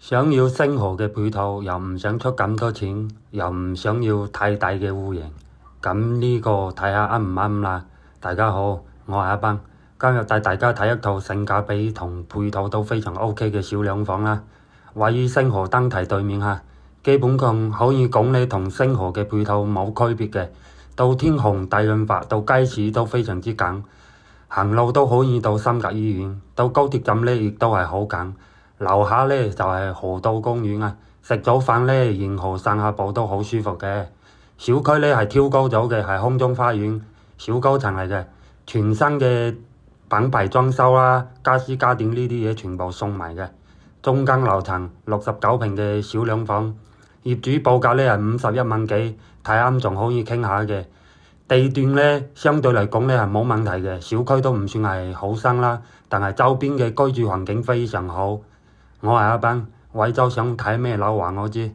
想要星河嘅配套，又唔想出咁多錢，又唔想要太大嘅戶型，咁呢個睇下啱唔啱啦。大家好，我係阿斌，今日帶大家睇一套性價比同配套都非常 OK 嘅小兩房啦，位於星河燈提對面嚇，基本上可以講你同星河嘅配套冇區別嘅，到天河大潤發到街市都非常之近，行路都可以到三甲醫院，到高鐵站呢亦都係好近。樓下呢就係河道公園啊，食早飯呢沿河散下步都好舒服嘅。小區呢係挑高咗嘅，係空中花園，小高層嚟嘅，全新嘅品牌裝修啦，家私家電呢啲嘢全部送埋嘅。中間樓層69平嘅小兩房，業主報價呢係51萬幾，睇啱仲可以傾下嘅。地段呢相對嚟講呢係冇問題嘅，小區都唔算係好新啦，但係周邊嘅居住環境非常好。我係阿斌，惠州想睇咩樓話我知。